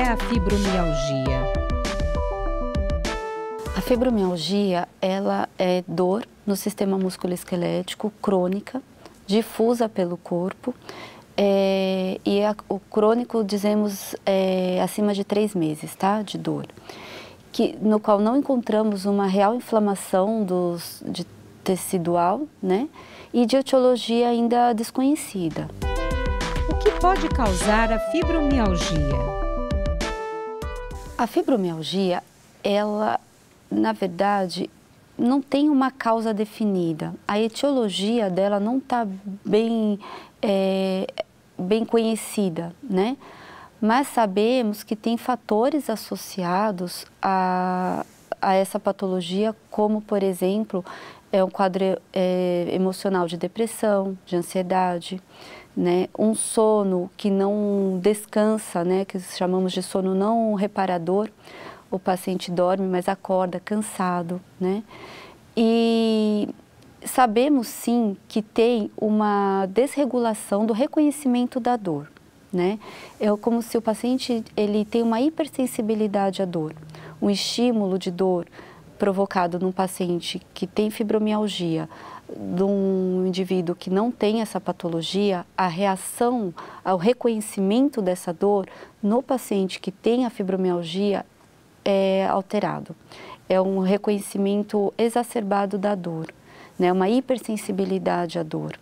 é a fibromialgia? A fibromialgia, ela é dor no sistema musculoesquelético crônica, difusa pelo corpo, o crônico, dizemos, acima de 3 meses, tá? De dor, no qual não encontramos uma real inflamação de tecidual, né? E de etiologia ainda desconhecida. O que pode causar a fibromialgia? A fibromialgia, ela, na verdade, não tem uma causa definida. A etiologia dela não está bem conhecida, né? Mas sabemos que tem fatores associados a essa patologia, como, por exemplo, um quadro emocional de depressão, de ansiedade, né? Um sono que não descansa, né? Que chamamos de sono não reparador. O paciente dorme, mas acorda cansado, né? E sabemos, sim, que tem uma desregulação do reconhecimento da dor, né? É como se o paciente ele tem uma hipersensibilidade à dor. Um estímulo de dor provocado num paciente que tem fibromialgia, de um indivíduo que não tem essa patologia, a reação ao reconhecimento dessa dor no paciente que tem a fibromialgia é alterado. É um reconhecimento exacerbado da dor, né? Uma hipersensibilidade à dor.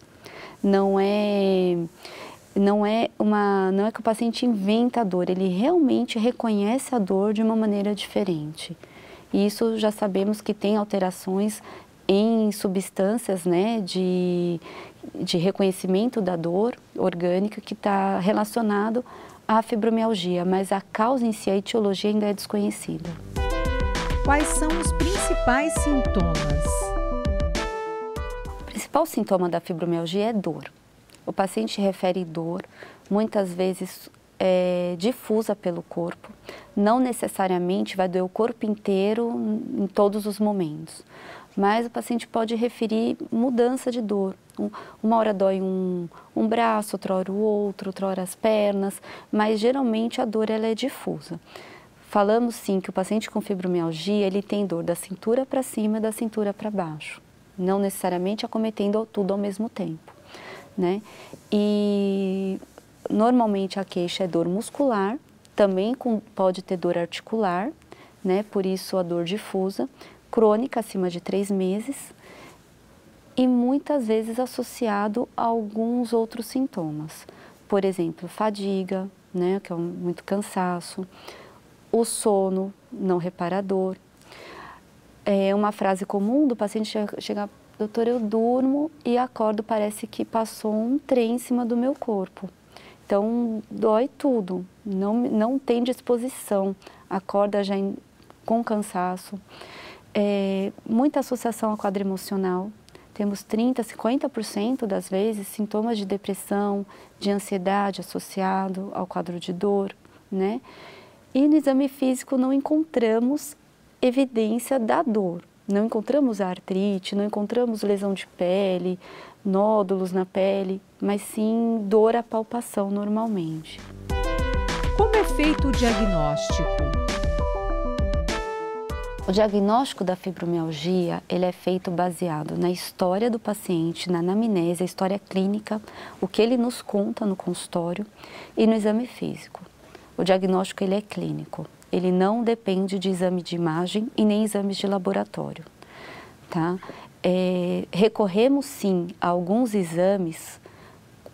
Não é que o paciente inventa a dor, ele realmente reconhece a dor de uma maneira diferente. E isso já sabemos que tem alterações em substâncias, né, de reconhecimento da dor orgânica que está relacionado à fibromialgia, mas a causa em si, a etiologia ainda é desconhecida. Quais são os principais sintomas? O principal sintoma da fibromialgia é dor. O paciente refere dor, muitas vezes difusa pelo corpo, não necessariamente vai doer o corpo inteiro em todos os momentos, mas o paciente pode referir mudança de dor. Uma hora dói um braço, outra hora o outro, outra hora as pernas, mas geralmente a dor ela é difusa. Falamos sim que o paciente com fibromialgia ele tem dor da cintura para cima e da cintura para baixo, não necessariamente acometendo tudo ao mesmo tempo, né? E normalmente a queixa é dor muscular, também pode ter dor articular, né? Por isso a dor difusa, crônica acima de 3 meses e muitas vezes associado a alguns outros sintomas. Por exemplo, fadiga, né? Que é muito cansaço, o sono não reparador. É uma frase comum do paciente chegar: doutor, eu durmo e acordo, parece que passou um trem em cima do meu corpo. Então, dói tudo, não tem disposição, acorda já com cansaço. Muita associação ao quadro emocional. Temos 30%, 50% das vezes sintomas de depressão, de ansiedade associado ao quadro de dor, né? E no exame físico não encontramos evidência da dor. Não encontramos artrite, não encontramos lesão de pele, nódulos na pele, mas sim dor à palpação normalmente. Como é feito o diagnóstico? O diagnóstico da fibromialgia, ele é feito baseado na história do paciente, na anamnese, a história clínica, o que ele nos conta no consultório e no exame físico. O diagnóstico ele é clínico. Ele não depende de exame de imagem e nem exames de laboratório, tá? Recorremos sim a alguns exames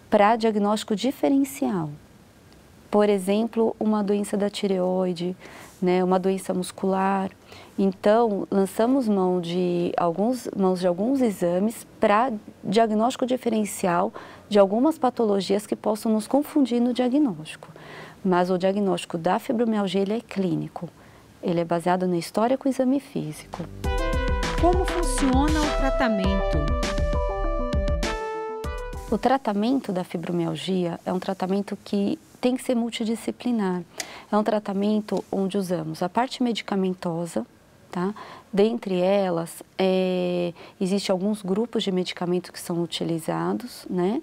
para diagnóstico diferencial. Por exemplo, uma doença da tireoide, né, uma doença muscular. Então, lançamos mão de alguns exames para diagnóstico diferencial de algumas patologias que possam nos confundir no diagnóstico. Mas o diagnóstico da fibromialgia ele é clínico. Ele é baseado na história com o exame físico. Como funciona o tratamento? O tratamento da fibromialgia é um tratamento que tem que ser multidisciplinar. É um tratamento onde usamos a parte medicamentosa, tá? Dentre elas, existem alguns grupos de medicamentos que são utilizados, né?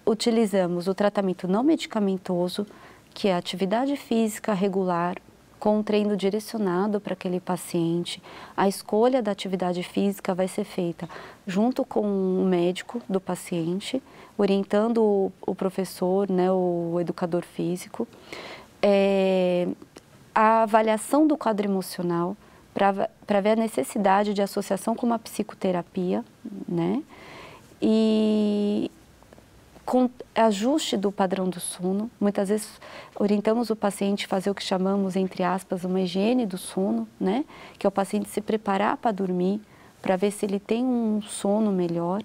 Utilizamos o tratamento não medicamentoso, que a atividade física regular, com um treino direcionado para aquele paciente, a escolha da atividade física vai ser feita junto com o médico do paciente, orientando o professor, né, o educador físico, a avaliação do quadro emocional para ver a necessidade de associação com uma psicoterapia, né, e com ajuste do padrão do sono. Muitas vezes orientamos o paciente a fazer o que chamamos, entre aspas, uma higiene do sono, né? Que é o paciente se preparar para dormir, para ver se ele tem um sono melhor.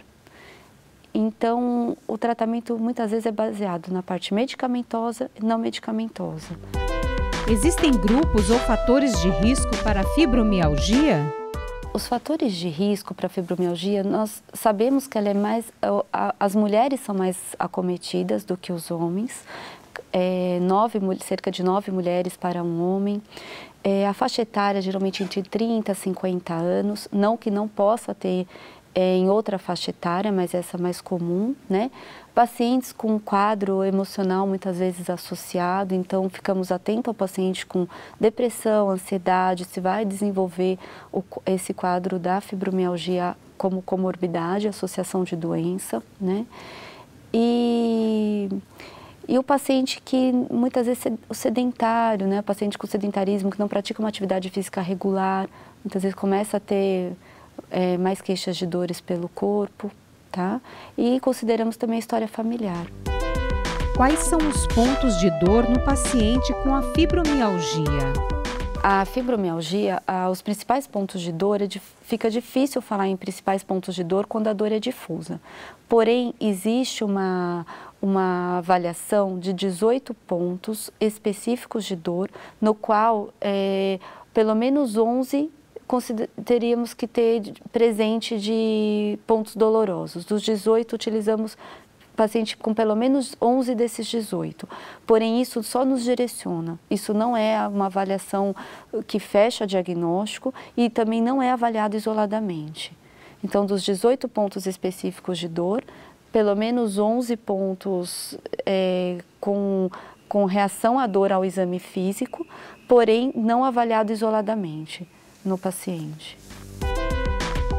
Então, o tratamento muitas vezes é baseado na parte medicamentosa e não medicamentosa. Existem grupos ou fatores de risco para a fibromialgia? Os fatores de risco para a fibromialgia, nós sabemos que ela é mais, as mulheres são mais acometidas do que os homens, cerca de 9 mulheres para um homem. A faixa etária geralmente entre 30 e 50 anos, não que não possa ter em outra faixa etária, mas essa é mais comum, né? Pacientes com um quadro emocional muitas vezes associado, então ficamos atentos ao paciente com depressão, ansiedade, se vai desenvolver esse quadro da fibromialgia como comorbidade, associação de doença, né? E o paciente que muitas vezes o sedentário, né? O paciente com sedentarismo que não pratica uma atividade física regular, muitas vezes começa a ter mais queixas de dores pelo corpo, tá? E consideramos também a história familiar. Quais são os pontos de dor no paciente com a fibromialgia? A fibromialgia, os principais pontos de dor, fica difícil falar em principais pontos de dor quando a dor é difusa. Porém, existe uma avaliação de 18 pontos específicos de dor, no qual pelo menos 11 teríamos que ter presente de pontos dolorosos. Dos 18, utilizamos paciente com pelo menos 11 desses 18. Porém, isso só nos direciona. Isso não é uma avaliação que fecha diagnóstico e também não é avaliado isoladamente. Então, dos 18 pontos específicos de dor, pelo menos 11 pontos com reação à dor ao exame físico, porém não avaliado isoladamente no paciente.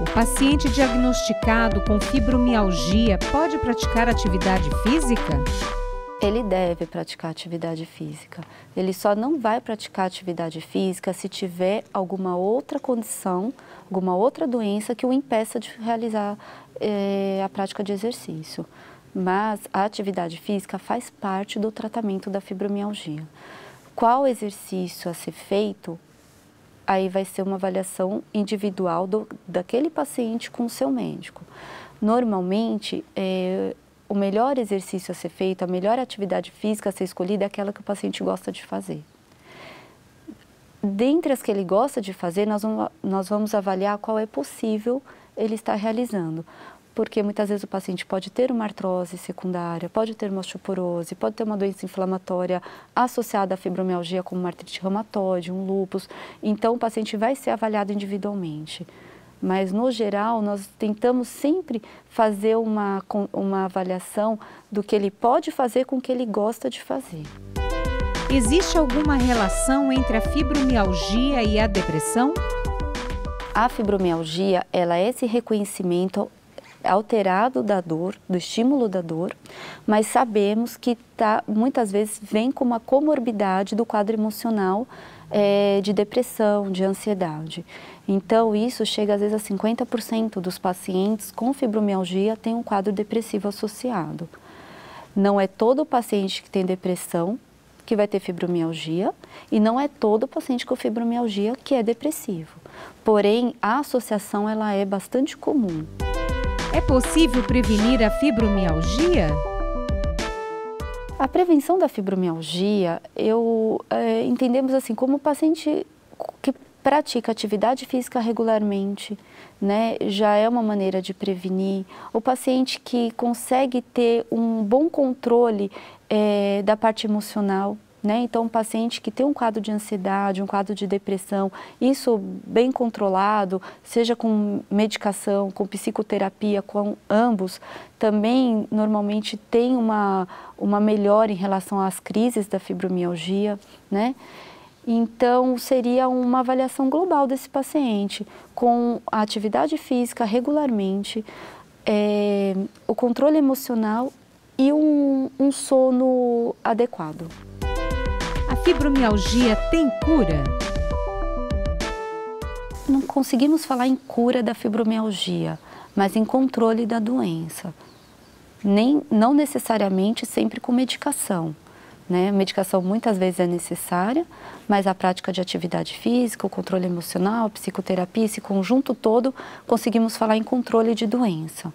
O paciente diagnosticado com fibromialgia pode praticar atividade física? Ele deve praticar atividade física. Ele só não vai praticar atividade física se tiver alguma outra condição, alguma outra doença que o impeça de realizar a prática de exercício. Mas a atividade física faz parte do tratamento da fibromialgia. Qual exercício a ser feito? Aí vai ser uma avaliação individual daquele paciente com o seu médico. Normalmente, o melhor exercício a ser feito, a melhor atividade física a ser escolhida é aquela que o paciente gosta de fazer. Dentre as que ele gosta de fazer, nós vamos avaliar qual é possível ele estar realizando. Porque muitas vezes o paciente pode ter uma artrose secundária, pode ter uma osteoporose, pode ter uma doença inflamatória associada à fibromialgia, como uma artrite reumatoide, um lúpus. Então, o paciente vai ser avaliado individualmente. Mas, no geral, nós tentamos sempre fazer uma avaliação do que ele pode fazer com o que ele gosta de fazer. Existe alguma relação entre a fibromialgia e a depressão? A fibromialgia, ela é esse reconhecimento alterado da dor, do estímulo da dor, mas sabemos que muitas vezes vem com uma comorbidade do quadro emocional de depressão, de ansiedade. Então, isso chega às vezes a 50% dos pacientes com fibromialgia tem um quadro depressivo associado. Não é todo paciente que tem depressão que vai ter fibromialgia e não é todo paciente com fibromialgia que é depressivo. Porém, a associação ela é bastante comum. É possível prevenir a fibromialgia? A prevenção da fibromialgia, entendemos assim, como o paciente que pratica atividade física regularmente, né, já é uma maneira de prevenir. O paciente que consegue ter um bom controle da parte emocional, né? Então, um paciente que tem um quadro de ansiedade, um quadro de depressão, isso bem controlado, seja com medicação, com psicoterapia, com ambos, também normalmente tem uma melhora em relação às crises da fibromialgia, né? Então, seria uma avaliação global desse paciente, com a atividade física regularmente, o controle emocional e um sono adequado. A fibromialgia tem cura? Não conseguimos falar em cura da fibromialgia, mas em controle da doença. Não necessariamente sempre com medicação, né? A medicação muitas vezes é necessária, mas a prática de atividade física, o controle emocional, a psicoterapia, esse conjunto todo, conseguimos falar em controle de doença.